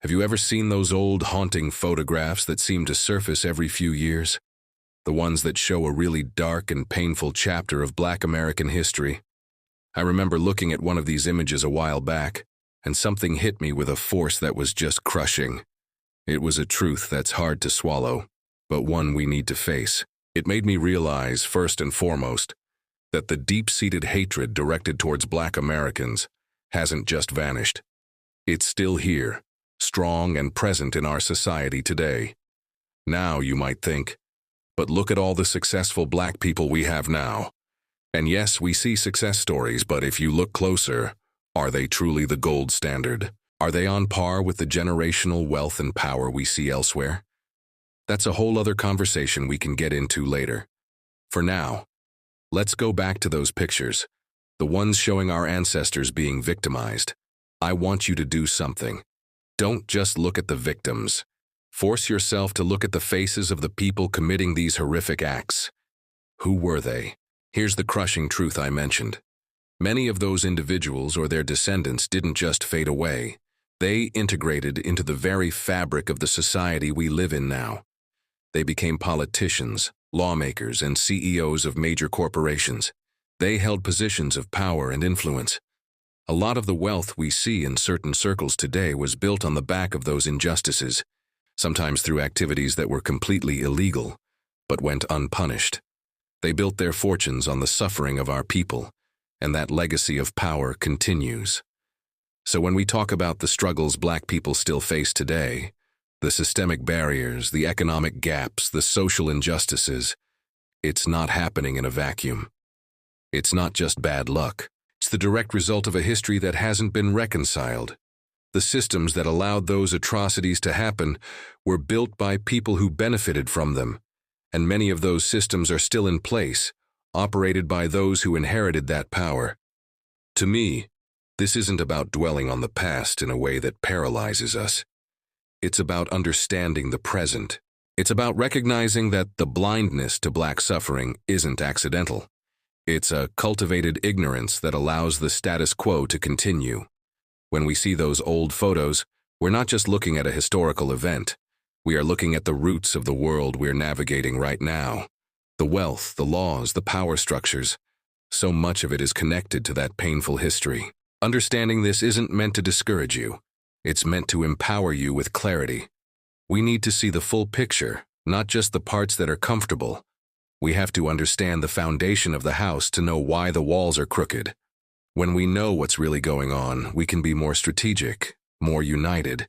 Have you ever seen those old haunting photographs that seem to surface every few years? The ones that show a really dark and painful chapter of Black American history. I remember looking at one of these images a while back, and something hit me with a force that was just crushing. It was a truth that's hard to swallow, but one we need to face. It made me realize, first and foremost, that the deep-seated hatred directed towards Black Americans hasn't just vanished. It's still here, strong and present in our society today. Now, you might think, but look at all the successful Black people we have now. And yes, we see success stories, but if you look closer, are they truly the gold standard? Are they on par with the generational wealth and power we see elsewhere? That's a whole other conversation we can get into later. For now, let's go back to those pictures, the ones showing our ancestors being victimized. I want you to do something. Don't just look at the victims. Force yourself to look at the faces of the people committing these horrific acts. Who were they? Here's the crushing truth I mentioned. Many of those individuals or their descendants didn't just fade away. They integrated into the very fabric of the society we live in now. They became politicians, lawmakers, and CEOs of major corporations. They held positions of power and influence. A lot of the wealth we see in certain circles today was built on the back of those injustices, sometimes through activities that were completely illegal, but went unpunished. They built their fortunes on the suffering of our people, and that legacy of power continues. So when we talk about the struggles Black people still face today, the systemic barriers, the economic gaps, the social injustices, it's not happening in a vacuum. It's not just bad luck. It's the direct result of a history that hasn't been reconciled. The systems that allowed those atrocities to happen were built by people who benefited from them, and many of those systems are still in place, operated by those who inherited that power. To me, this isn't about dwelling on the past in a way that paralyzes us. It's about understanding the present. It's about recognizing that the blindness to Black suffering isn't accidental. It's a cultivated ignorance that allows the status quo to continue. When we see those old photos, we're not just looking at a historical event. We are looking at the roots of the world we're navigating right now. The wealth, the laws, the power structures. So much of it is connected to that painful history. Understanding this isn't meant to discourage you. It's meant to empower you with clarity. We need to see the full picture, not just the parts that are comfortable. We have to understand the foundation of the house to know why the walls are crooked. When we know what's really going on, we can be more strategic, more united,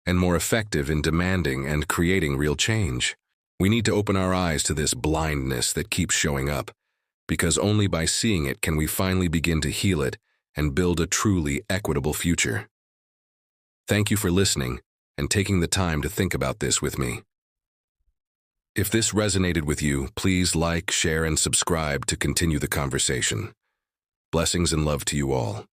and more effective in demanding and creating real change. We need to open our eyes to this blindness that keeps showing up, because only by seeing it can we finally begin to heal it and build a truly equitable future. Thank you for listening and taking the time to think about this with me. If this resonated with you, please like, share, and subscribe to continue the conversation. Blessings and love to you all.